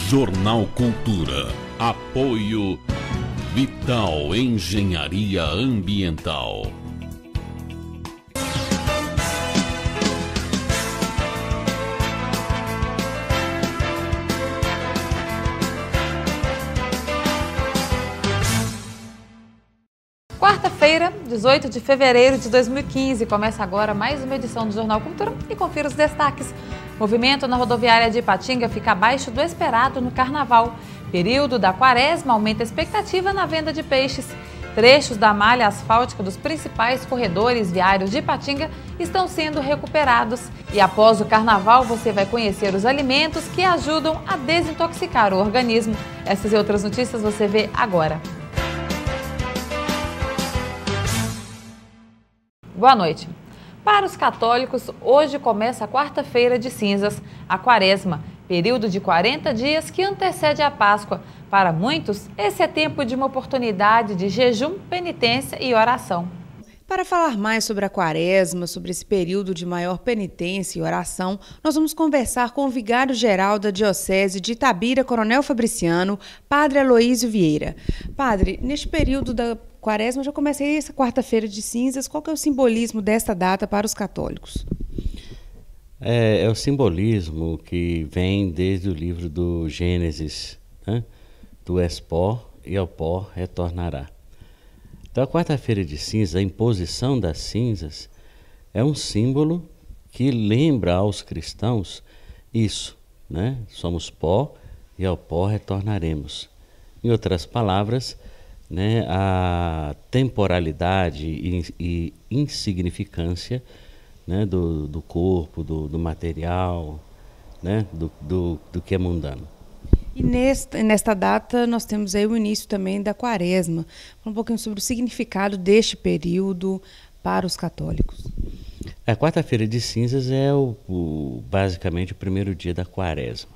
Jornal Cultura. Apoio Vital Engenharia Ambiental. Quarta-feira, 18 de fevereiro de 2015, começa agora mais uma edição do Jornal Cultura e confira os destaques. Movimento na rodoviária de Ipatinga fica abaixo do esperado no Carnaval. Período da Quaresma aumenta a expectativa na venda de peixes. Trechos da malha asfáltica dos principais corredores viários de Ipatinga estão sendo recuperados. E após o Carnaval, você vai conhecer os alimentos que ajudam a desintoxicar o organismo. Essas e outras notícias você vê agora. Boa noite. Para os católicos, hoje começa a quarta-feira de cinzas, a Quaresma, período de 40 dias que antecede a Páscoa. Para muitos, esse é tempo de uma oportunidade de jejum, penitência e oração. Para falar mais sobre a Quaresma, sobre esse período de maior penitência e oração, nós vamos conversar com o vigário-geral da Diocese de Itabira, Coronel Fabriciano, Padre Aloísio Vieira. Padre, neste período da Quaresma, já comecei essa quarta-feira de cinzas. Qual que é o simbolismo desta data para os católicos? É o simbolismo que vem desde o livro do Gênesis, né? Tu és pó e ao pó retornará. Então a quarta-feira de cinza, a imposição das cinzas, é um símbolo que lembra aos cristãos isso, né? Somos pó e ao pó retornaremos. Em outras palavras, né, a temporalidade e insignificância, né, do corpo, do material, né, do que é mundano. E nesta data nós temos aí o início também da Quaresma. Fala um pouquinho sobre o significado deste período para os católicos. A quarta-feira de cinzas é basicamente o primeiro dia da Quaresma.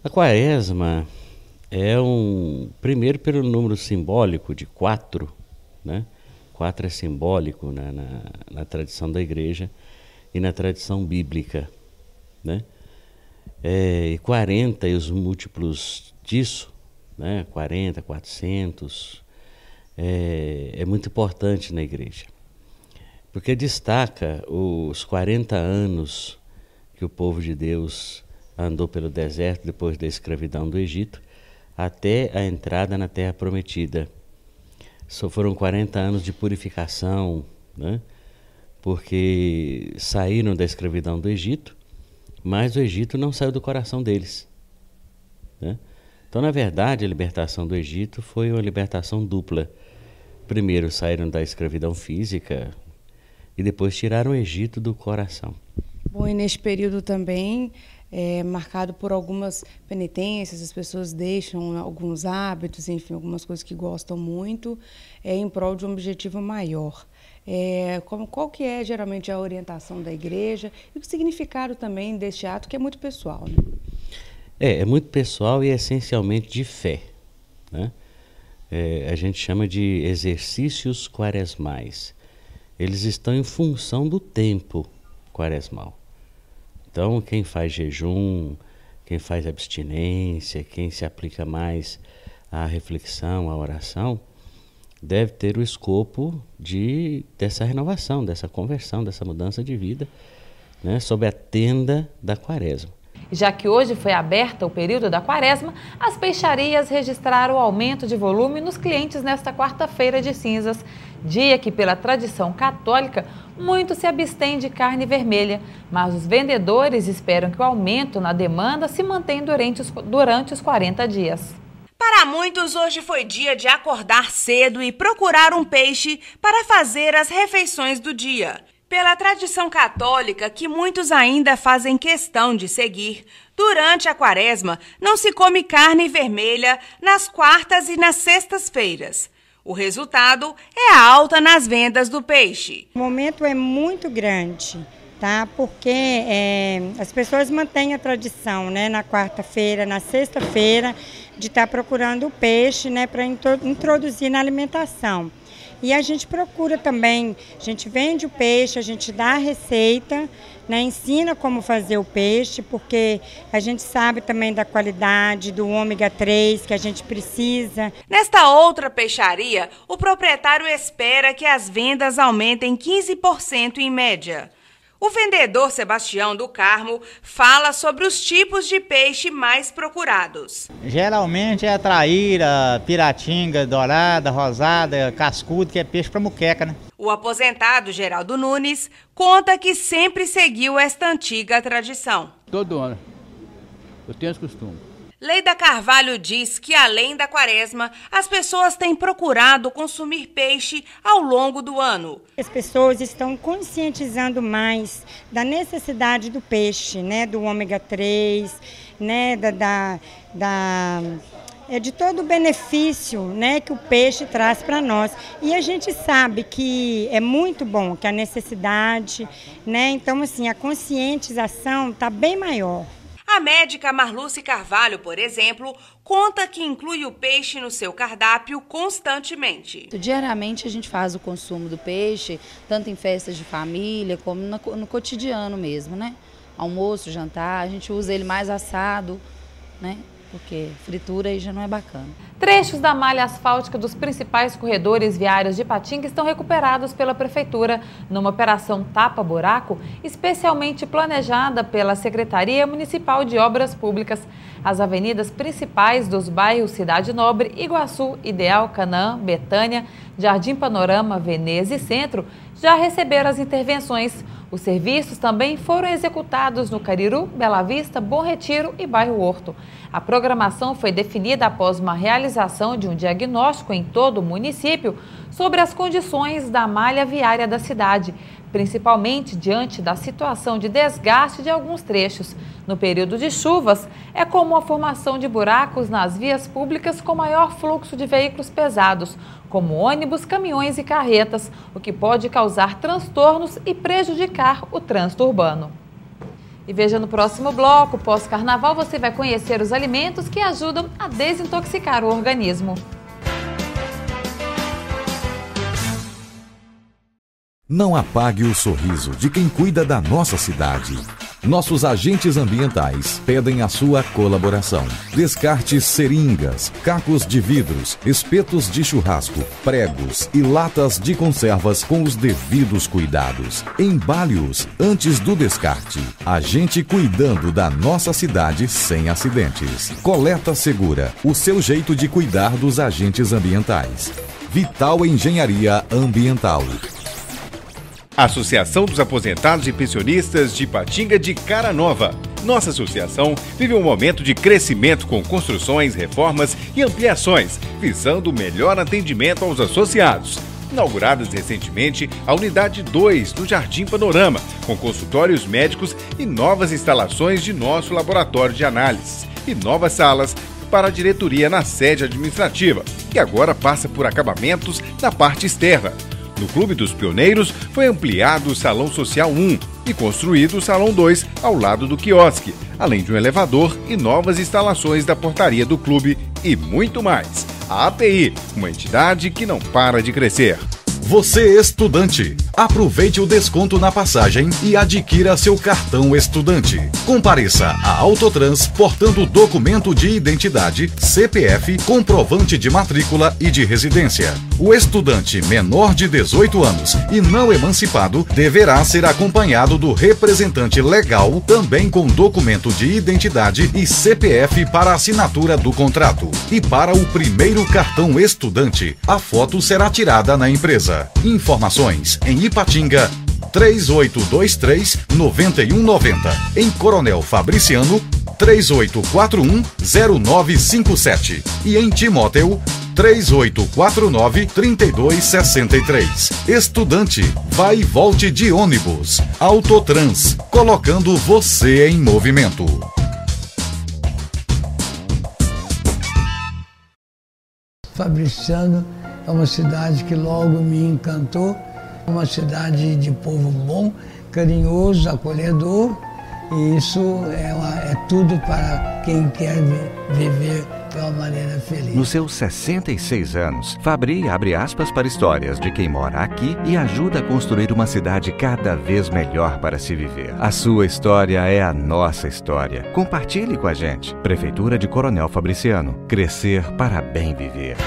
A Quaresma primeiro pelo número simbólico de 4, né? 4 é simbólico na tradição da igreja e na tradição bíblica, né? E 40 e os múltiplos disso, né? 40, 400, é muito importante na igreja, porque destaca os 40 anos que o povo de Deus andou pelo deserto depois da escravidão do Egito, até a entrada na Terra Prometida. Foram 40 anos de purificação, né? Porque saíram da escravidão do Egito, mas o Egito não saiu do coração deles, né? Então, na verdade, a libertação do Egito foi uma libertação dupla. Primeiro saíram da escravidão física e depois tiraram o Egito do coração. Bom, e neste período também marcado por algumas penitências, as pessoas deixam alguns hábitos, enfim, algumas coisas que gostam muito, em prol de um objetivo maior. Qual que é geralmente a orientação da igreja e o significado também deste ato, que é muito pessoal, né? É muito pessoal e essencialmente de fé, né? A gente chama de exercícios quaresmais. Eles estão em função do tempo quaresmal. Então, quem faz jejum, quem faz abstinência, quem se aplica mais à reflexão, à oração, deve ter o escopo dessa renovação, dessa conversão, dessa mudança de vida, né, sob a tenda da Quaresma. Já que hoje foi aberta o período da Quaresma, as peixarias registraram o aumento de volume nos clientes nesta quarta-feira de cinzas, dia que, pela tradição católica, muito se abstém de carne vermelha, mas os vendedores esperam que o aumento na demanda se mantenha durante os 40 dias. Para muitos, hoje foi dia de acordar cedo e procurar um peixe para fazer as refeições do dia. Pela tradição católica, que muitos ainda fazem questão de seguir, durante a Quaresma não se come carne vermelha nas quartas e nas sextas-feiras. O resultado é a alta nas vendas do peixe. O momento é muito grande, tá? Porque as pessoas mantêm a tradição, né? Na quarta-feira, na sexta-feira, de estar procurando o peixe, né? Para introduzir na alimentação. E a gente procura também, a gente vende o peixe, a gente dá a receita, né, ensina como fazer o peixe, porque a gente sabe também da qualidade, do ômega 3 que a gente precisa. Nesta outra peixaria, o proprietário espera que as vendas aumentem 15% em média. O vendedor Sebastião do Carmo fala sobre os tipos de peixe mais procurados. Geralmente é a traíra, piratinga, dourada, rosada, cascudo, que é peixe para muqueca, né? O aposentado Geraldo Nunes conta que sempre seguiu esta antiga tradição. Todo ano. Eu tenho esse costume. Leida Carvalho diz que, além da quaresma, as pessoas têm procurado consumir peixe ao longo do ano. As pessoas estão conscientizando mais da necessidade do peixe, né, do ômega 3, né, de todo o benefício, né, que o peixe traz para nós. E a gente sabe que é muito bom, que a necessidade, né, então assim, a conscientização está bem maior. A médica Marluce Carvalho, por exemplo, conta que inclui o peixe no seu cardápio constantemente. Diariamente a gente faz o consumo do peixe, tanto em festas de família como no cotidiano mesmo, né? Almoço, jantar, a gente usa ele mais assado, né? Porque fritura aí já não é bacana. Trechos da malha asfáltica dos principais corredores viários de Ipatinga estão recuperados pela Prefeitura numa operação tapa-buraco especialmente planejada pela Secretaria Municipal de Obras Públicas. As avenidas principais dos bairros Cidade Nobre, Iguaçu, Ideal, Canaã, Betânia, Jardim Panorama, Veneza e Centro já receberam as intervenções. Os serviços também foram executados no Cariru, Bela Vista, Bom Retiro e Bairro Horto. A programação foi definida após uma realização de um diagnóstico em todo o município sobre as condições da malha viária da cidade, principalmente diante da situação de desgaste de alguns trechos. No período de chuvas, é comum a formação de buracos nas vias públicas com maior fluxo de veículos pesados, como ônibus, caminhões e carretas, o que pode causar transtornos e prejudicar o trânsito urbano. E veja no próximo bloco, pós-carnaval, você vai conhecer os alimentos que ajudam a desintoxicar o organismo. Não apague o sorriso de quem cuida da nossa cidade. Nossos agentes ambientais pedem a sua colaboração. Descarte seringas, cacos de vidros, espetos de churrasco, pregos e latas de conservas com os devidos cuidados. Embale-os antes do descarte. A gente cuidando da nossa cidade sem acidentes. Coleta Segura, o seu jeito de cuidar dos agentes ambientais. Vital Engenharia Ambiental. Associação dos Aposentados e Pensionistas de Ipatinga de Cara Nova. Nossa associação vive um momento de crescimento com construções, reformas e ampliações, visando o melhor atendimento aos associados. Inauguradas recentemente a Unidade 2 no Jardim Panorama, com consultórios médicos e novas instalações de nosso laboratório de análises e novas salas para a diretoria na sede administrativa, que agora passa por acabamentos na parte externa. No Clube dos Pioneiros foi ampliado o Salão Social 1 e construído o Salão 2 ao lado do quiosque, além de um elevador e novas instalações da portaria do clube e muito mais. A API, uma entidade que não para de crescer. Você estudante, aproveite o desconto na passagem e adquira seu cartão estudante. Compareça à Autotrans portando documento de identidade, CPF, comprovante de matrícula e de residência. O estudante menor de 18 anos e não emancipado deverá ser acompanhado do representante legal, também com documento de identidade e CPF para assinatura do contrato. E para o primeiro cartão estudante, a foto será tirada na empresa. Informações em Ipatinga 3823-9190, em Coronel Fabriciano 3841-0957 e em Timóteo 3849-3263. Estudante, vai e volte de ônibus. Autotrans, colocando você em movimento. Fabriciano é uma cidade que logo me encantou, uma cidade de povo bom, carinhoso, acolhedor, e isso é tudo para quem quer viver de uma maneira feliz. Nos seus 66 anos, Fabri abre aspas para histórias de quem mora aqui e ajuda a construir uma cidade cada vez melhor para se viver. A sua história é a nossa história. Compartilhe com a gente. Prefeitura de Coronel Fabriciano. Crescer para bem viver.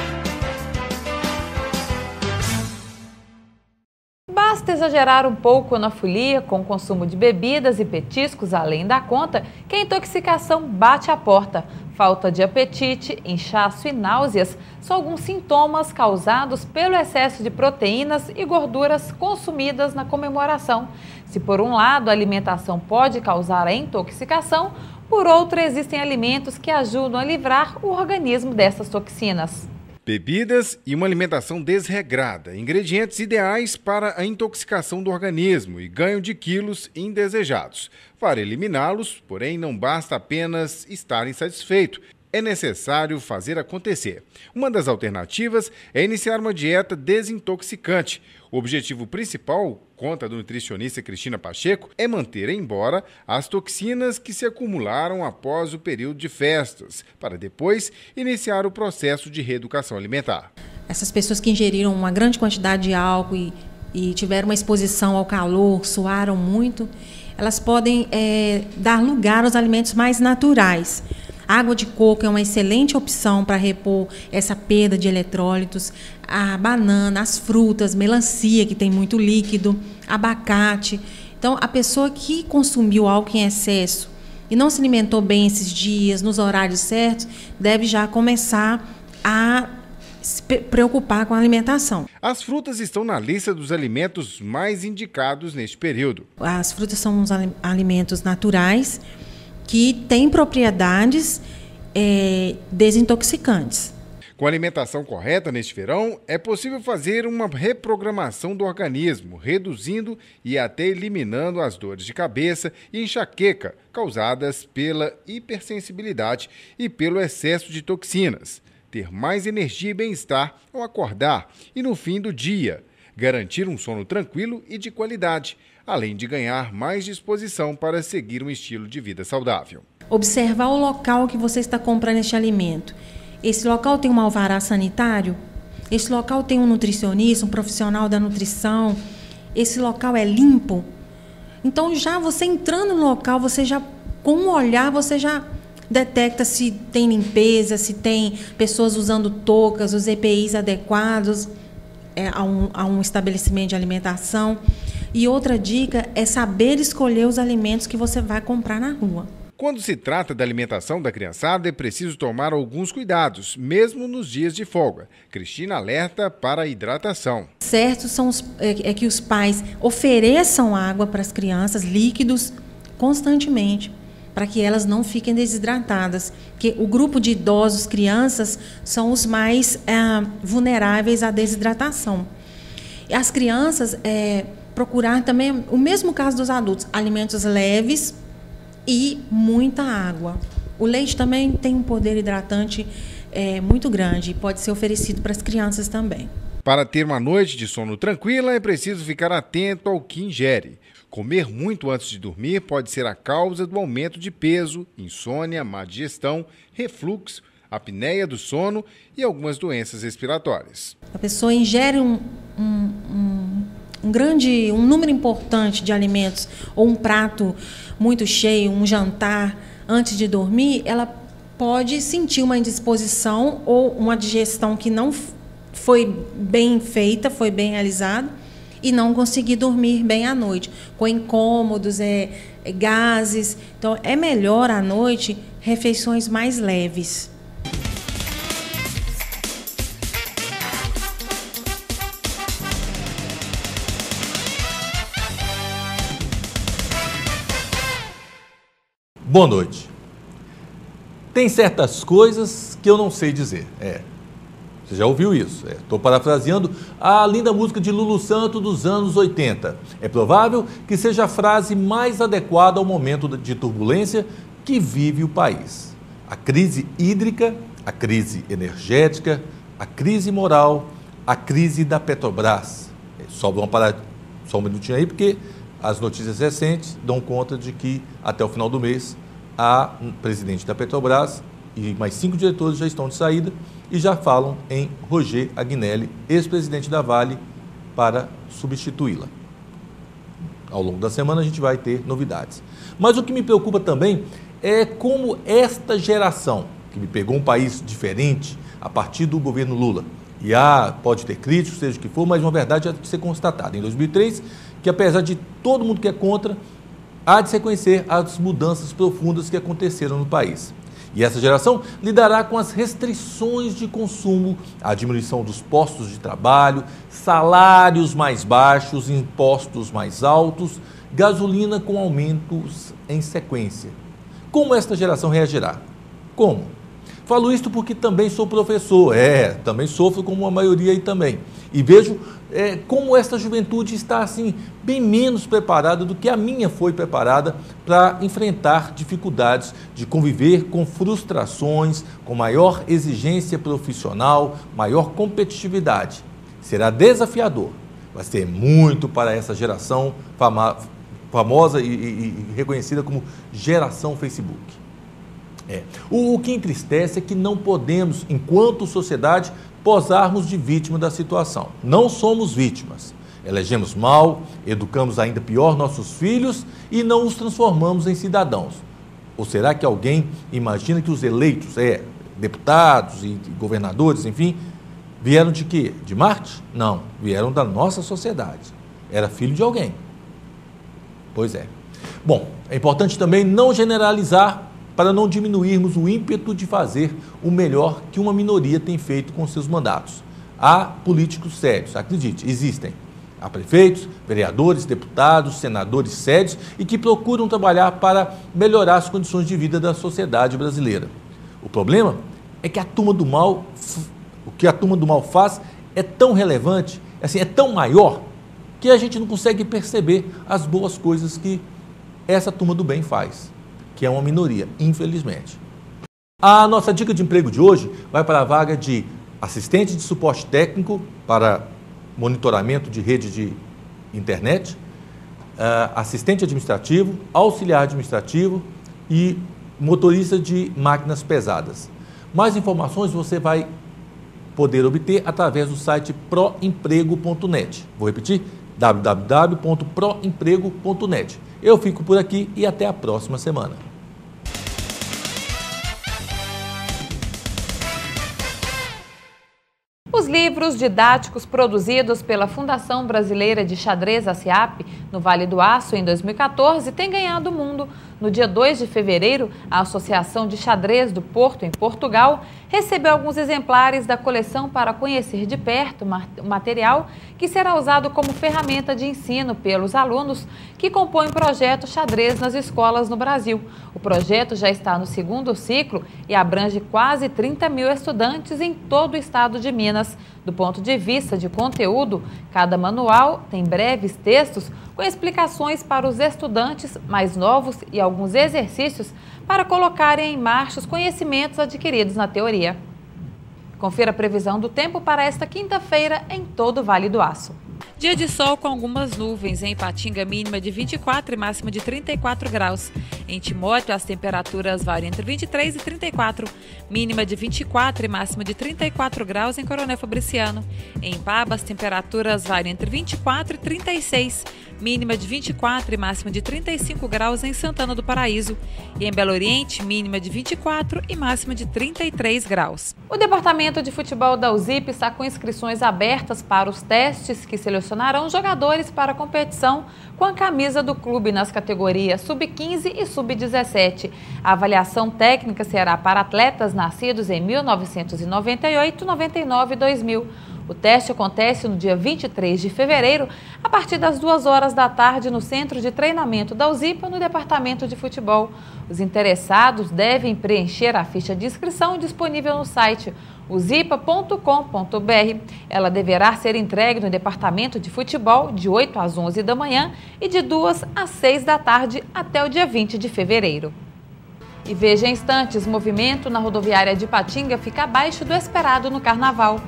Basta exagerar um pouco na folia com o consumo de bebidas e petiscos além da conta que a intoxicação bate à porta. Falta de apetite, inchaço e náuseas são alguns sintomas causados pelo excesso de proteínas e gorduras consumidas na comemoração. Se por um lado a alimentação pode causar a intoxicação, por outro existem alimentos que ajudam a livrar o organismo dessas toxinas. Bebidas e uma alimentação desregrada, ingredientes ideais para a intoxicação do organismo e ganho de quilos indesejados. Para eliminá-los, porém, não basta apenas estar insatisfeito. É necessário fazer acontecer. Uma das alternativas é iniciar uma dieta desintoxicante. O objetivo principal, conta do nutricionista Cristina Pacheco, é manter embora as toxinas que se acumularam após o período de festas, para depois iniciar o processo de reeducação alimentar. Essas pessoas que ingeriram uma grande quantidade de álcool e tiveram uma exposição ao calor, suaram muito, elas podem dar lugar aos alimentos mais naturais. A água de coco é uma excelente opção para repor essa perda de eletrólitos. A banana, as frutas, melancia, que tem muito líquido, abacate. Então, a pessoa que consumiu álcool em excesso e não se alimentou bem esses dias, nos horários certos, deve já começar a se preocupar com a alimentação. As frutas estão na lista dos alimentos mais indicados neste período. As frutas são uns alimentos naturais que têm propriedades desintoxicantes. Com a alimentação correta neste verão, é possível fazer uma reprogramação do organismo, reduzindo e até eliminando as dores de cabeça e enxaqueca causadas pela hipersensibilidade e pelo excesso de toxinas. Ter mais energia e bem-estar ao acordar e no fim do dia. Garantir um sono tranquilo e de qualidade, além de ganhar mais disposição para seguir um estilo de vida saudável. Observar o local que você está comprando este alimento. Esse local tem um alvará sanitário? Esse local tem um nutricionista, um profissional da nutrição? Esse local é limpo? Então, já você entrando no local, você já, com um olhar, você já detecta se tem limpeza, se tem pessoas usando toucas, os EPIs adequados a um estabelecimento de alimentação. E outra dica é saber escolher os alimentos que você vai comprar na rua. Quando se trata da alimentação da criançada, é preciso tomar alguns cuidados, mesmo nos dias de folga. Cristina alerta para a hidratação. Certo é que os pais ofereçam água para as crianças, líquidos, constantemente, para que elas não fiquem desidratadas. Porque o grupo de idosos, crianças, são os mais vulneráveis à desidratação. E as crianças, procurar também, o mesmo caso dos adultos, alimentos leves e muita água. O leite também tem um poder hidratante muito grande e pode ser oferecido para as crianças também. Para ter uma noite de sono tranquila, é preciso ficar atento ao que ingere. Comer muito antes de dormir pode ser a causa do aumento de peso, insônia, má digestão, refluxo, apneia do sono e algumas doenças respiratórias. A pessoa ingere um número importante de alimentos ou um prato muito cheio, um jantar antes de dormir, ela pode sentir uma indisposição ou uma digestão que não foi bem feita, foi bem realizada e não conseguir dormir bem à noite, com incômodos, gases. Então, é melhor à noite refeições mais leves. Boa noite. Tem certas coisas que eu não sei dizer. Você já ouviu isso? Estou parafraseando a linda música de Lulu Santos dos anos 80. É provável que seja a frase mais adequada ao momento de turbulência que vive o país. A crise hídrica, a crise energética, a crise moral, a crise da Petrobras. Só um minutinho aí, porque as notícias recentes dão conta de que até o final do mês a presidente da Petrobras e mais 5 diretores já estão de saída e já falam em Roger Agnelli, ex-presidente da Vale, para substituí-la. Ao longo da semana a gente vai ter novidades. Mas o que me preocupa também é como esta geração, que me pegou um país diferente a partir do governo Lula, e pode ter críticos, seja o que for, mas uma verdade há de ser constatada. Em 2003, que apesar de todo mundo que é contra, há de se reconhecer as mudanças profundas que aconteceram no país. E essa geração lidará com as restrições de consumo, a diminuição dos postos de trabalho, salários mais baixos, impostos mais altos, gasolina com aumentos em sequência. Como esta geração reagirá? Como? Falo isto porque também sou professor, também sofro como a maioria aí também. E vejo como esta juventude está assim bem menos preparada do que a minha foi preparada para enfrentar dificuldades de conviver com frustrações, com maior exigência profissional, maior competitividade. Será desafiador, vai ser muito para essa geração famosa e reconhecida como geração Facebook. O que entristece é que não podemos, enquanto sociedade, posarmos de vítima da situação. Não somos vítimas. Elegemos mal, educamos ainda pior nossos filhos e não os transformamos em cidadãos. Ou será que alguém imagina que os eleitos, deputados e governadores, enfim, vieram de quê? De Marte? Não, vieram da nossa sociedade. Era filho de alguém. Pois é. Bom, é importante também não generalizar para não diminuirmos o ímpeto de fazer o melhor que uma minoria tem feito com seus mandatos. Há políticos sérios, acredite, existem. Há prefeitos, vereadores, deputados, senadores sérios e que procuram trabalhar para melhorar as condições de vida da sociedade brasileira. O problema é que o que a turma do mal faz é tão relevante, é tão maior, que a gente não consegue perceber as boas coisas que essa turma do bem faz, que é uma minoria, infelizmente. A nossa dica de emprego de hoje vai para a vaga de assistente de suporte técnico para monitoramento de rede de internet, assistente administrativo, auxiliar administrativo e motorista de máquinas pesadas. Mais informações você vai poder obter através do site proemprego.net. Vou repetir, www.proemprego.net. Eu fico por aqui e até a próxima semana. Os livros didáticos produzidos pela Fundação Brasileira de Xadrez, a CIAP, no Vale do Aço, em 2014, têm ganhado o mundo. No dia 2 de fevereiro, a Associação de Xadrez do Porto, em Portugal, recebeu alguns exemplares da coleção para conhecer de perto o material que será usado como ferramenta de ensino pelos alunos que compõem o projeto Xadrez nas escolas no Brasil. O projeto já está no 2º ciclo e abrange quase 30 mil estudantes em todo o estado de Minas. Do ponto de vista de conteúdo, cada manual tem breves textos com explicações para os estudantes mais novos e alguns exercícios para colocarem em marcha os conhecimentos adquiridos na teoria. Confira a previsão do tempo para esta quinta-feira em todo o Vale do Aço. Dia de sol com algumas nuvens, em Ipatinga mínima de 24 e máxima de 34 graus. Em Timóteo as temperaturas variam entre 23 e 34, mínima de 24 e máxima de 34 graus em Coronel Fabriciano. Em Paba as temperaturas variam entre 24 e 36, mínima de 24 e máxima de 35 graus em Santana do Paraíso. E em Belo Oriente, mínima de 24 e máxima de 33 graus. O Departamento de Futebol da USIP está com inscrições abertas para os testes que selecionarão jogadores para a competição com a camisa do clube nas categorias Sub-15 e Sub-17. A avaliação técnica será para atletas nascidos em 1998, 99 e 2000. O teste acontece no dia 23 de fevereiro, a partir das 2 horas da tarde, no Centro de Treinamento da USIPA, no Departamento de Futebol. Os interessados devem preencher a ficha de inscrição disponível no site usipa.com.br. Ela deverá ser entregue no Departamento de Futebol de 8 às 11 da manhã e de 2 às 6 da tarde até o dia 20 de fevereiro. E veja em instantes, movimento na rodoviária de Ipatinga fica abaixo do esperado no Carnaval.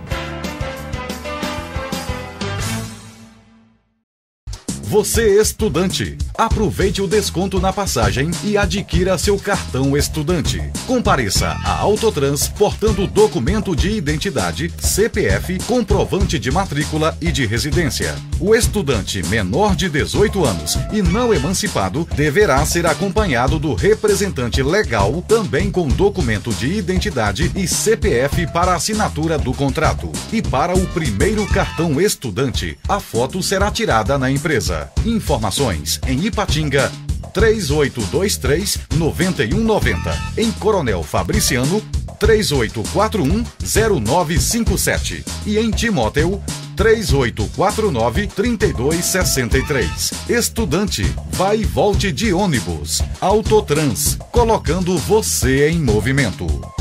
Você estudante, aproveite o desconto na passagem e adquira seu cartão estudante. Compareça à Autotrans portando documento de identidade, CPF, comprovante de matrícula e de residência. O estudante menor de 18 anos e não emancipado deverá ser acompanhado do representante legal, também com documento de identidade e CPF para assinatura do contrato. E para o primeiro cartão estudante, a foto será tirada na empresa. Informações em Ipatinga 3823-9190. Em Coronel Fabriciano 3841-0957. E em Timóteo 3849-3263. Estudante, vai e volte de ônibus. Autotrans, colocando você em movimento.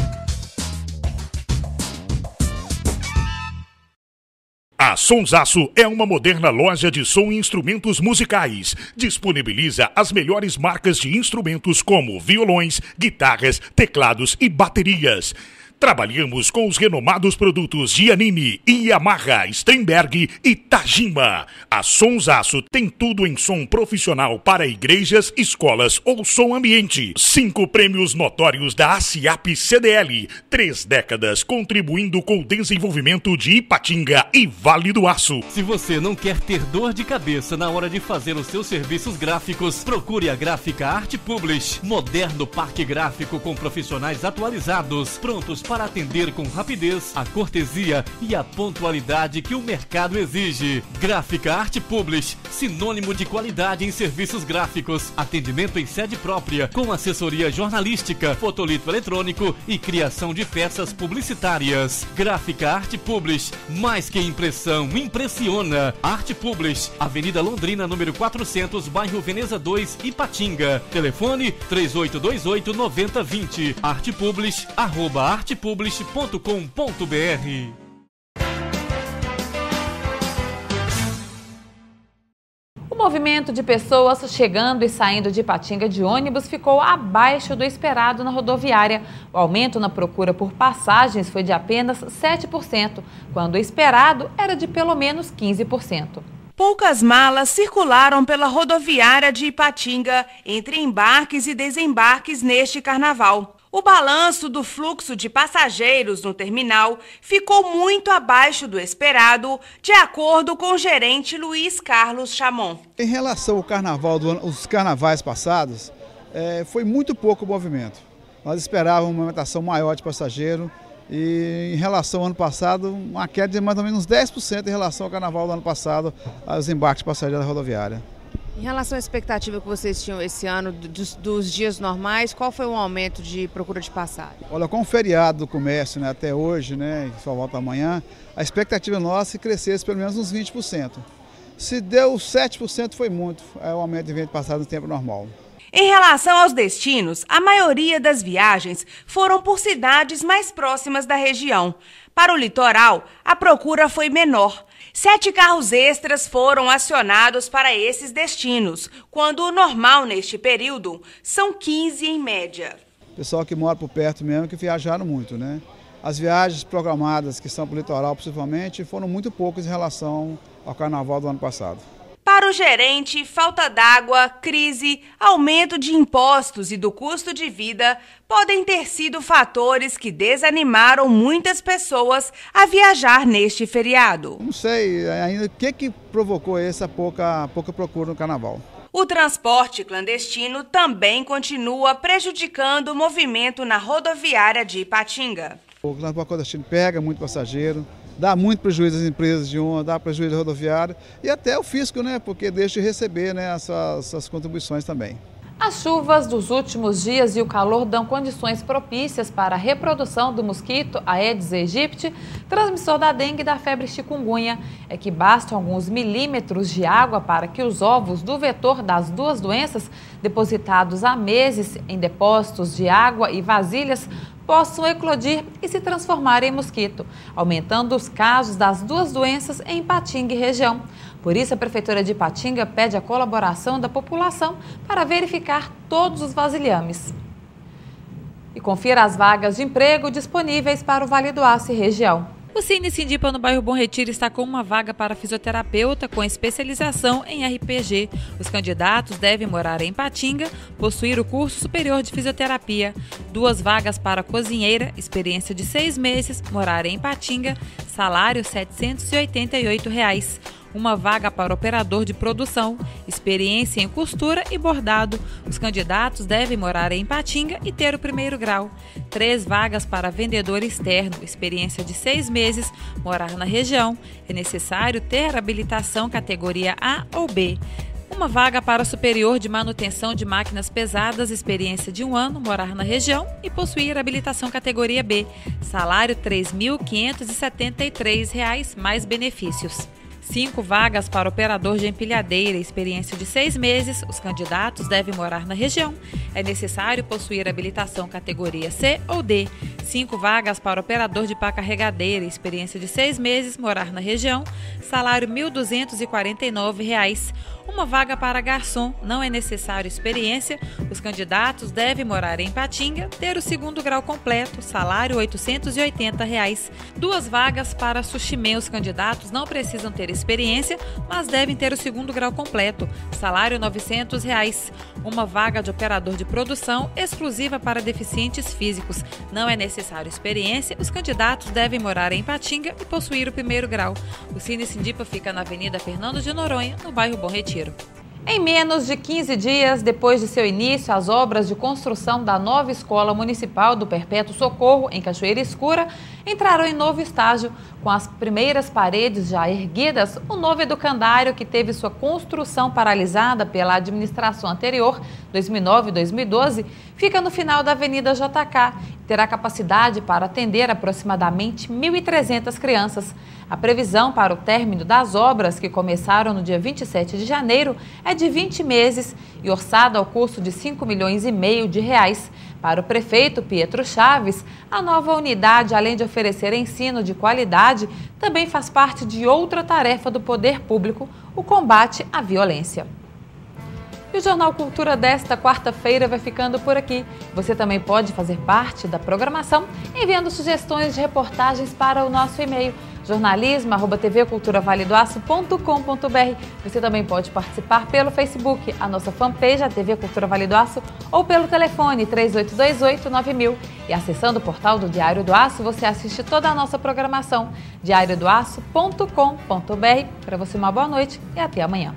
A Sonsaço é uma moderna loja de som e instrumentos musicais. Disponibiliza as melhores marcas de instrumentos como violões, guitarras, teclados e baterias. Trabalhamos com os renomados produtos Giannini, Yamaha, Steinberg e Tajima. A Sonsaço tem tudo em som profissional para igrejas, escolas ou som ambiente. 5 prêmios notórios da ASIAP CDL. 3 décadas contribuindo com o desenvolvimento de Ipatinga e Vale do Aço. Se você não quer ter dor de cabeça na hora de fazer os seus serviços gráficos, procure a Gráfica Arte Publish. Moderno parque gráfico com profissionais atualizados, prontos para atender com rapidez, a cortesia e a pontualidade que o mercado exige. Gráfica Arte Publish, sinônimo de qualidade em serviços gráficos. Atendimento em sede própria, com assessoria jornalística, fotolito eletrônico e criação de peças publicitárias. Gráfica Arte Publish, mais que impressão, impressiona. Arte Publish, Avenida Londrina, número 400, bairro Veneza 2, Ipatinga. Telefone 3828-9020. Artepublish, @artepublish.com.br. O movimento de pessoas chegando e saindo de Ipatinga de ônibus ficou abaixo do esperado na rodoviária. O aumento na procura por passagens foi de apenas 7%, quando o esperado era de pelo menos 15%. Poucas malas circularam pela rodoviária de Ipatinga entre embarques e desembarques neste carnaval. O balanço do fluxo de passageiros no terminal ficou muito abaixo do esperado, de acordo com o gerente Luiz Carlos Chamon. Em relação ao carnaval, os carnavais passados, foi muito pouco o movimento. Nós esperávamos uma movimentação maior de passageiro e em relação ao ano passado, uma queda de mais ou menos 10% em relação ao carnaval do ano passado, aos embarques de passageiros da rodoviária. Em relação à expectativa que vocês tinham esse ano dos dias normais, qual foi o aumento de procura de passagem? Olha, com o feriado do comércio, né, até hoje, né, só volta amanhã, a expectativa nossa é que crescesse pelo menos uns 20%. Se deu 7% foi muito, é o aumento de venda passado no tempo normal. Em relação aos destinos, a maioria das viagens foram por cidades mais próximas da região. Para o litoral, a procura foi menor. 7 carros extras foram acionados para esses destinos, quando o normal neste período são 15 em média. Pessoal que mora por perto mesmo, que viajaram muito, né? As viagens programadas que são para o litoral, principalmente, foram muito poucas em relação ao carnaval do ano passado. Para o gerente, falta d'água, crise, aumento de impostos e do custo de vida podem ter sido fatores que desanimaram muitas pessoas a viajar neste feriado. Não sei ainda o que provocou essa pouca procura no carnaval. O transporte clandestino também continua prejudicando o movimento na rodoviária de Ipatinga. O transporte clandestino pega muito passageiro, dá muito prejuízo às empresas de ônibus, dá prejuízo à rodoviária e até o fisco, né, porque deixa de receber, né, essas contribuições também. As chuvas dos últimos dias e o calor dão condições propícias para a reprodução do mosquito Aedes aegypti, transmissor da dengue e da febre chikungunya. É que bastam alguns milímetros de água para que os ovos do vetor das duas doenças, depositados há meses em depósitos de água e vasilhas, possam eclodir e se transformar em mosquito, aumentando os casos das duas doenças em Ipatinga e região. Por isso, a Prefeitura de Ipatinga pede a colaboração da população para verificar todos os vasilhames. E confira as vagas de emprego disponíveis para o Vale do Aço e região. O Cine Sindipa no bairro Bom Retiro está com uma vaga para fisioterapeuta com especialização em RPG. Os candidatos devem morar em Ipatinga, possuir o curso superior de fisioterapia. 2 vagas para cozinheira, experiência de 6 meses, morar em Ipatinga, salário R$ 788. 1 vaga para operador de produção, experiência em costura e bordado. Os candidatos devem morar em Ipatinga e ter o 1º grau. 3 vagas para vendedor externo, experiência de 6 meses, morar na região. É necessário ter habilitação categoria A ou B. 1 vaga para superior de manutenção de máquinas pesadas, experiência de 1 ano, morar na região e possuir habilitação categoria B. Salário R$ 3.573, mais benefícios. 5 vagas para operador de empilhadeira, experiência de 6 meses. Os candidatos devem morar na região. É necessário possuir habilitação categoria C ou D. 5 vagas para operador de pá carregadeira, experiência de 6 meses, morar na região. Salário R$ 1.249. 1 vaga para garçom, não é necessário experiência. Os candidatos devem morar em Ipatinga, ter o 2º grau completo, salário R$ 880. 2 vagas para sushimê, os candidatos não precisam ter experiência, mas devem ter o 2º grau completo, salário R$ 900. 1 vaga de operador de produção, exclusiva para deficientes físicos, não é necessário experiência. Os candidatos devem morar em Ipatinga e possuir o 1º grau. O Cine Sindipa fica na Avenida Fernando de Noronha, no bairro Bom Retiro. Em menos de 15 dias depois de seu início, as obras de construção da nova Escola Municipal do Perpétuo Socorro, em Cachoeira Escura, entraram em novo estágio. Com as primeiras paredes já erguidas, o novo educandário, que teve sua construção paralisada pela administração anterior, 2009 e 2012, fica no final da Avenida JK e terá capacidade para atender aproximadamente 1.300 crianças. A previsão para o término das obras, que começaram no dia 27 de janeiro, é de 20 meses e orçado ao custo de R$ 5,5 milhões. Para o prefeito Pietro Chaves, a nova unidade, além de oferecer ensino de qualidade, também faz parte de outra tarefa do poder público, o combate à violência. E o Jornal Cultura desta quarta-feira vai ficando por aqui. Você também pode fazer parte da programação enviando sugestões de reportagens para o nosso e-mail jornalismo@tvculturavaledoaço.com.br. Você também pode participar pelo Facebook, a nossa fanpage, a TV Cultura Vale do Aço, ou pelo telefone 3828-9000. E acessando o portal do Diário do Aço, você assiste toda a nossa programação, diariodoaço.com.br. Para você, uma boa noite e até amanhã.